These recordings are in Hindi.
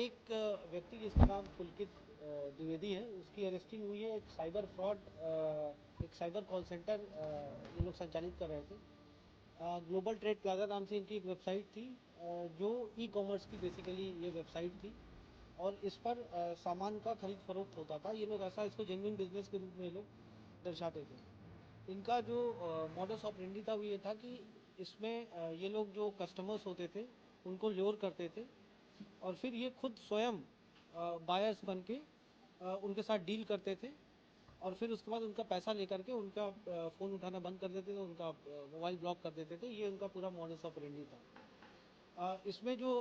एक व्यक्ति जिसका नाम पुलकित द्विवेदी है, उसकी अरेस्टिंग हुई है। एक साइबर फ्रॉड, एक साइबर कॉल सेंटर ये लोग संचालित कर रहे थे। ग्लोबल ट्रेड प्लाजा नाम से इनकी एक वेबसाइट थी, जो ई कॉमर्स की बेसिकली ये वेबसाइट थी और इस पर सामान का खरीद फरोख्त होता था। ये लोग ऐसा इसको जेन्युइन बिजनेस के रूप में ये लोग दर्शाते थे। इनका जो मॉडस ऑपरेंडी था वो ये था कि इसमें ये लोग जो कस्टमर्स होते थे उनको ल्योर करते थे और फिर ये खुद स्वयं बायर्स बन के उनके साथ डील करते थे और फिर उसके बाद उनका पैसा लेकर के उनका फ़ोन उठाना बंद कर देते थे, उनका मोबाइल ब्लॉक कर देते थे। ये उनका पूरा मॉडस ऑपरेंडी था। इसमें जो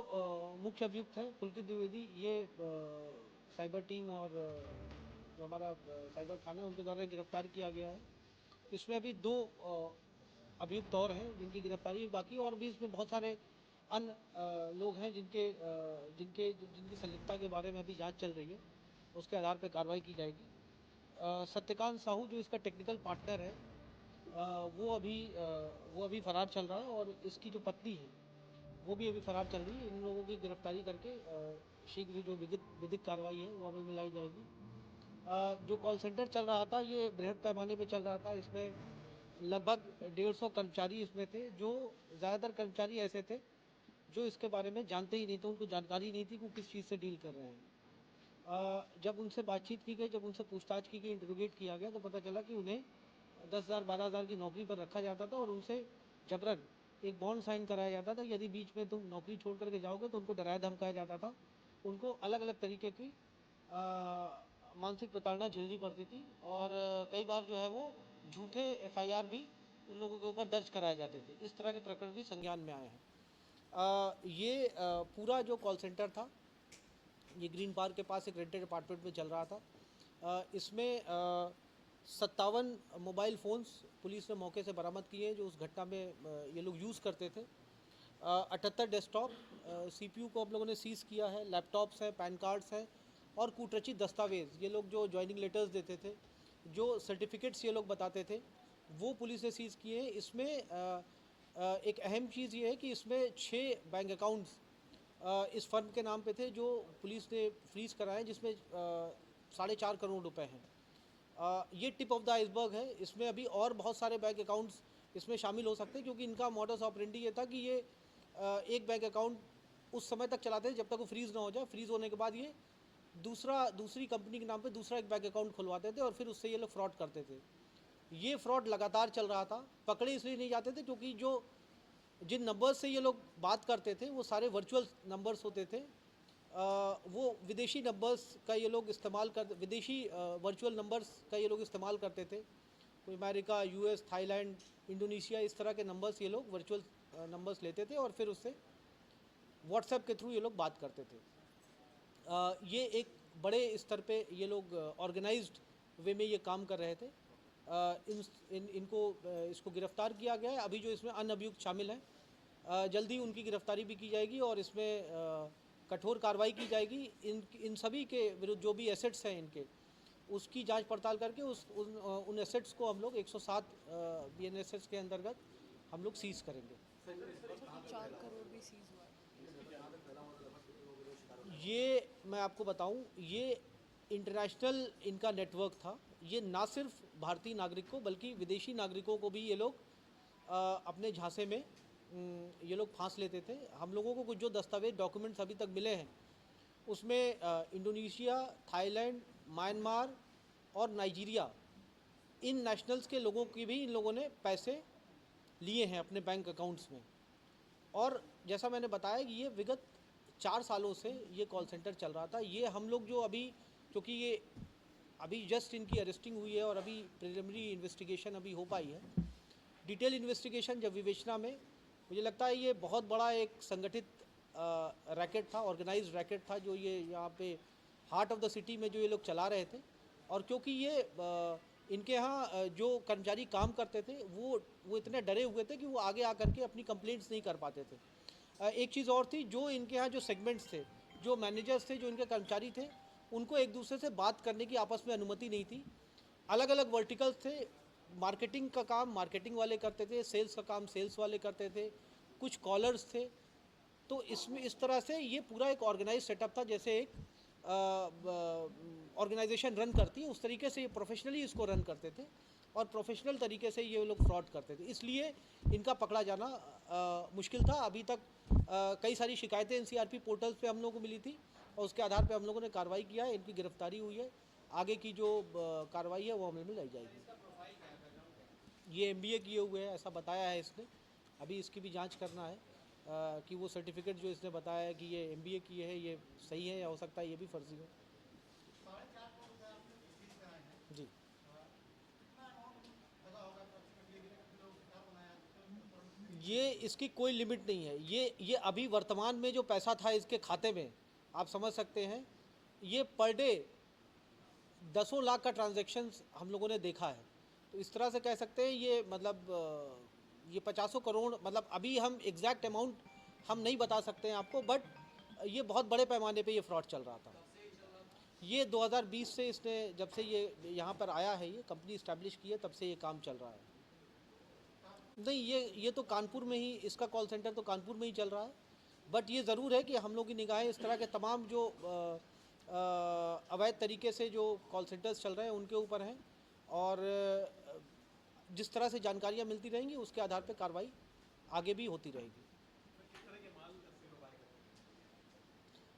मुख्य अभियुक्त है पुलकित द्विवेदी, ये साइबर टीम और जो हमारा साइबर थाना है उनके द्वारा गिरफ्तार किया गया है। इसमें अभी 2 अभियुक्त और हैं जिनकी गिरफ्तारी बाकी, और भी इसमें बहुत सारे अन्य लोग हैं जिनकी संलिप्तता के बारे में अभी जांच चल रही है। उसके आधार पर कार्रवाई की जाएगी। सत्यकांत साहू जो इसका टेक्निकल पार्टनर है, वो अभी फरार चल रहा है और इसकी जो पत्नी है वो भी अभी फरार चल रही है। इन लोगों की गिरफ्तारी करके शीघ्र ही जो विधिक कार्रवाई है वो अभी मिलाई जाएगी। जो कॉल सेंटर चल रहा था ये बृहद पैमाने पे चल रहा था। इसमें लगभग 150 कर्मचारी इसमें थे। जो ज़्यादातर कर्मचारी ऐसे थे जो इसके बारे में जानते ही नहीं थे, उनको जानकारी नहीं थी कि वो किस चीज़ से डील कर रहे हैं। जब उनसे बातचीत की गई, जब उनसे पूछताछ की गई, इंटरोगेट किया गया, तो पता चला कि उन्हें 10,000 12,000 की नौकरी पर रखा जाता था और उनसे जबरन एक बॉन्ड साइन कराया जाता था। यदि बीच में तुम नौकरी छोड़ करके जाओगे तो उनको डराया धमकाया जाता था। उनको अलग अलग तरीके की मानसिक प्रताड़ना झेलनी पड़ती थी और कई बार जो है वो झूठे एफआईआर भी उन लोगों के ऊपर दर्ज कराए जाते थे। इस तरह के प्रकरण भी संज्ञान में आए हैं। ये पूरा जो कॉल सेंटर था ये ग्रीन पार्क के पास एक रेंटेड अपार्टमेंट में चल रहा था। इसमें 57 मोबाइल फ़ोन्स पुलिस ने मौके से बरामद किए हैं जो उस घटना में ये लोग यूज़ करते थे। 78 डेस्कटॉप सीपीयू को हम लोगों ने सीज़ किया है। लैपटॉप्स हैं, पैन कार्ड्स हैं और कूटरचित दस्तावेज़, ये लोग जो ज्वाइनिंग लेटर्स देते थे, जो सर्टिफिकेट्स ये लोग बताते थे, वो पुलिस ने सीज़ किए हैं। इसमें एक अहम चीज़ ये है कि इसमें 6 बैंक अकाउंट्स इस फर्म के नाम पे थे जो पुलिस ने फ्रीज़ कराए, जिसमें 4.5 करोड़ रुपए हैं। ये टिप ऑफ द आइसबर्ग है। इसमें अभी और बहुत सारे बैंक अकाउंट्स इसमें शामिल हो सकते हैं, क्योंकि इनका मॉडस ऑपरेंडी ये था कि ये एक बैंक अकाउंट उस समय तक चलाते थे जब तक वो फ्रीज़ ना हो जाए। फ्रीज़ होने के बाद ये दूसरी कंपनी के नाम पे दूसरा एक बैंक अकाउंट खुलवाते थे और फिर उससे ये लोग फ्रॉड करते थे। ये फ्रॉड लगातार चल रहा था। पकड़े इसलिए नहीं जाते थे क्योंकि जिन नंबर्स से ये लोग बात करते थे वो सारे वर्चुअल नंबर्स होते थे। वो विदेशी नंबर्स का ये लोग इस्तेमाल कर विदेशी वर्चुअल नंबर्स का ये लोग इस्तेमाल करते थे। कोई अमेरिका, यूएस, थाईलैंड, इंडोनेशिया, इस तरह के नंबर्स ये लोग वर्चुअल नंबर्स लेते थे और फिर उससे व्हाट्सएप के थ्रू ये लोग बात करते थे। ये एक बड़े स्तर पे ये लोग ऑर्गेनाइज्ड वे में ये काम कर रहे थे। इसको गिरफ्तार किया गया है। अभी जो इसमें अन्य अभियुक्त शामिल हैं, जल्दी उनकी गिरफ्तारी भी की जाएगी और इसमें कठोर कार्रवाई की जाएगी। इन सभी के विरुद्ध जो भी एसेट्स हैं इनके, उसकी जांच पड़ताल करके उन एसेट्स को हम लोग 107 बीएनएसएस के अंतर्गत हम लोग सीज करेंगे। 4 करोड़ भी सीज हुआ है। ये मैं आपको बताऊं, ये इंटरनेशनल इनका नेटवर्क था। ये ना सिर्फ भारतीय नागरिकों बल्कि विदेशी नागरिकों को भी ये लोग अपने झांसे में ये लोग फांस लेते थे। हम लोगों को कुछ जो दस्तावेज डॉक्यूमेंट्स अभी तक मिले हैं उसमें इंडोनेशिया, थाईलैंड, म्यांमार और नाइजीरिया, इन नेशनल्स के लोगों की भी इन लोगों ने पैसे लिए हैं अपने बैंक अकाउंट्स में। और जैसा मैंने बताया कि ये विगत 4 सालों से ये कॉल सेंटर चल रहा था। ये हम लोग जो अभी, क्योंकि ये अभी जस्ट इनकी अरेस्टिंग हुई है और अभी प्रिलिमिनरी इन्वेस्टिगेशन अभी हो पाई है। डिटेल इन्वेस्टिगेशन जब विवेचना में, मुझे लगता है ये बहुत बड़ा एक संगठित रैकेट था, ऑर्गेनाइज्ड रैकेट था, जो ये यहाँ पे हार्ट ऑफ द सिटी में जो ये लोग चला रहे थे। और क्योंकि ये इनके यहाँ जो कर्मचारी काम करते थे वो इतने डरे हुए थे कि वो आगे आकर के अपनी कंप्लेंट्स नहीं कर पाते थे। एक चीज़ और थी, जो इनके यहाँ जो सेगमेंट्स थे, जो मैनेजर्स थे, जो इनके कर्मचारी थे, उनको एक दूसरे से बात करने की आपस में अनुमति नहीं थी। अलग अलग वर्टिकल्स थे। मार्केटिंग का काम मार्केटिंग वाले करते थे, सेल्स का काम सेल्स वाले करते थे, कुछ कॉलर्स थे। तो इसमें इस तरह से ये पूरा एक ऑर्गेनाइज सेटअप था, जैसे एक ऑर्गेनाइजेशन रन करती है उस तरीके से ये प्रोफेशनली इसको रन करते थे और प्रोफेशनल तरीके से ये लोग फ्रॉड करते थे, इसलिए इनका पकड़ा जाना मुश्किल था। अभी तक कई सारी शिकायतें एनसीआरपी पोर्टल्स पे हम लोगों को मिली थी और उसके आधार पे हम लोगों ने कार्रवाई किया है, इनकी गिरफ्तारी हुई है। आगे की जो कार्रवाई है वो अमल में लाई जाएगी। ये एमबीए किए हुए हैं ऐसा बताया है इसने, अभी इसकी भी जांच करना है कि वो सर्टिफिकेट जो इसने बताया है कि ये एमबीए किए है ये सही है या हो सकता है ये भी फर्जी है। जी ये इसकी कोई लिमिट नहीं है, ये अभी वर्तमान में जो पैसा था इसके खाते में आप समझ सकते हैं, ये पर डे 10 लाख का ट्रांजैक्शंस हम लोगों ने देखा है। तो इस तरह से कह सकते हैं ये मतलब ये 50 करोड़, मतलब अभी हम एग्जैक्ट अमाउंट हम नहीं बता सकते हैं आपको, बट ये बहुत बड़े पैमाने पे ये फ्रॉड चल रहा था। ये 2020 से इसने जब से ये यहाँ पर आया है, ये कंपनी इस्टेब्लिश की है, तब से ये काम चल रहा है। नहीं ये तो कानपुर में ही, इसका कॉल सेंटर तो कानपुर में ही चल रहा है, बट ये ज़रूर है कि हम लोग की निगाहें इस तरह के तमाम जो अवैध तरीके से जो कॉल सेंटर्स चल रहे हैं उनके ऊपर हैं और जिस तरह से जानकारियाँ मिलती रहेंगी उसके आधार पर कार्रवाई आगे भी होती रहेगी।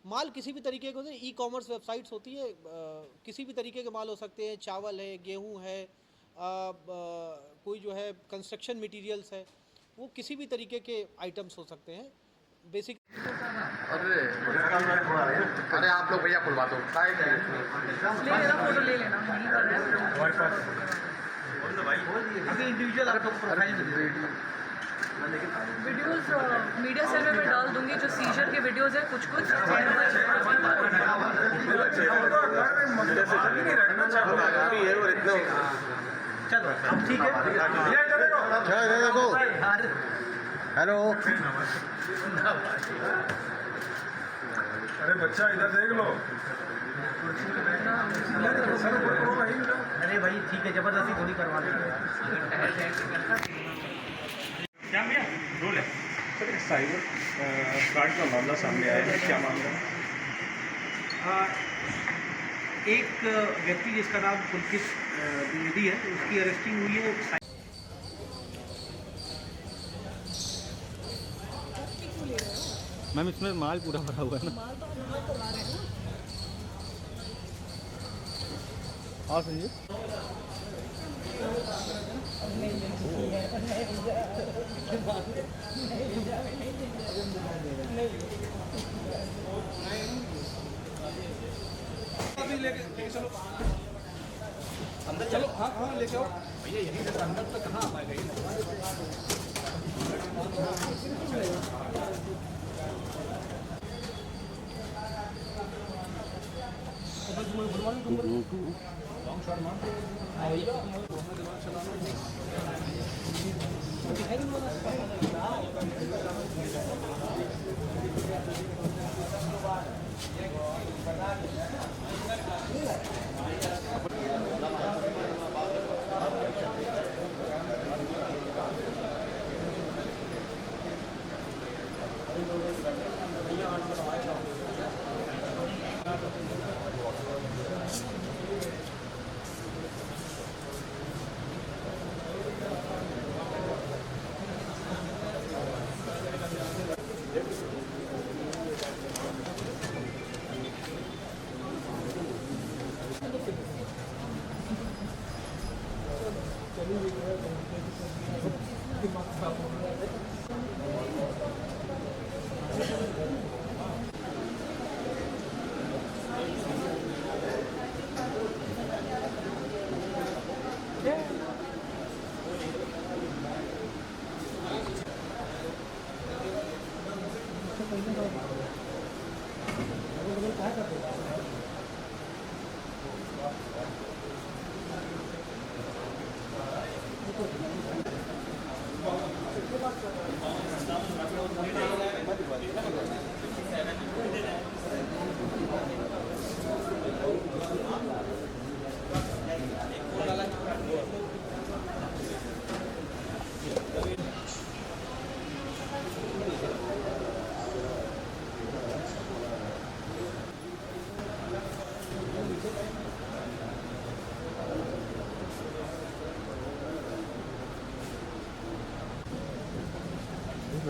माल किसी भी तरीके के ई कॉमर्स वेबसाइट्स होती है, किसी भी तरीके के माल हो सकते हैं, चावल है, गेहूं है, कोई जो है कंस्ट्रक्शन मटेरियल्स है, वो किसी भी तरीके के आइटम्स हो सकते हैं बेसिक। अरे आप लोग भैया खुलवा दो, ले लेना, फोटो ले लेना, नहीं कर रहे हैं अभी इंडिविजुअल आपको वीडियोस मीडिया सेल में मैं डाल दूंगी, जो सीजर के वीडियोस है कुछ चलो अब ठीक है, देखो हेलो। अरे बच्चा इधर देख लो। अरे भाई ठीक है, जबरदस्ती थोड़ी करवा क्या भैया रोल है सर। एक साइबर फ्रॉड का मामला सामने आया है, क्या मामला है? एक व्यक्ति जिसका नाम पुलकित द्विवेदी है, उसकी अरेस्टिंग हुई है। मैम इसमें माल पूरा भरा हुआ है ना। माल तो हम तो ला रहे हैं ना। हाँ संजीव चलो अंदर चलो। हाँ हाँ लेके आओ भैया, यहीं से अंदर तक कहाँ आ गई। लॉन्ग शॉट मार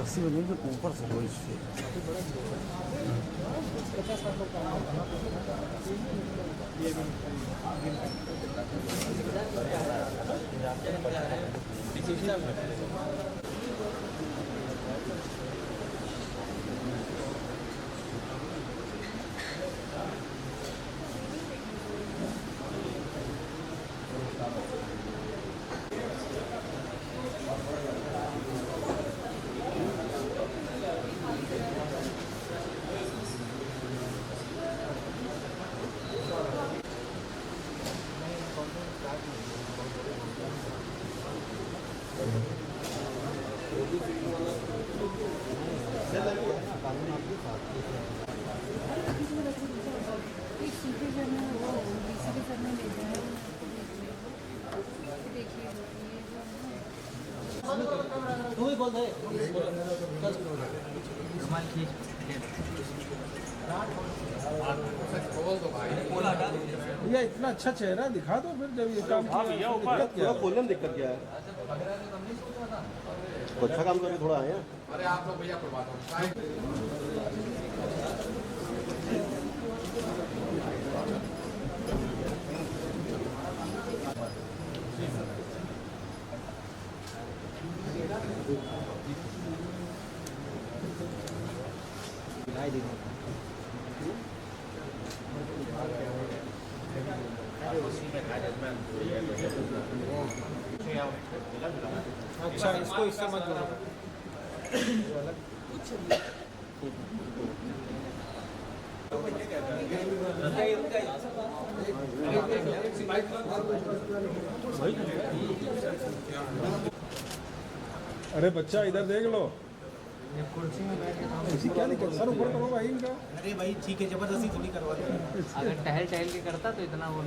रस्सी बनी है जो ऊपर से हुई इससे। तू ही बोल दे। ये इतना अच्छा चेहरा दिखा दो फिर जब ये काम हाँ भैया ऊपर पूरा खोलने में दिक्कत क्या है? तो अच्छा काम करके थोड़ा आए हैं। अरे आप लोग भैया खुलवा दो। अच्छा इसको इससे मत जोड़ो। अरे बच्चा इधर देख लो। ऐसी क्या दिक्कत? सर ऊपर करो भाई इनका। अरे भाई ठीक है, जबरदस्ती थोड़ी करवा दो। अगर टहल टहल के करता तो इतना वो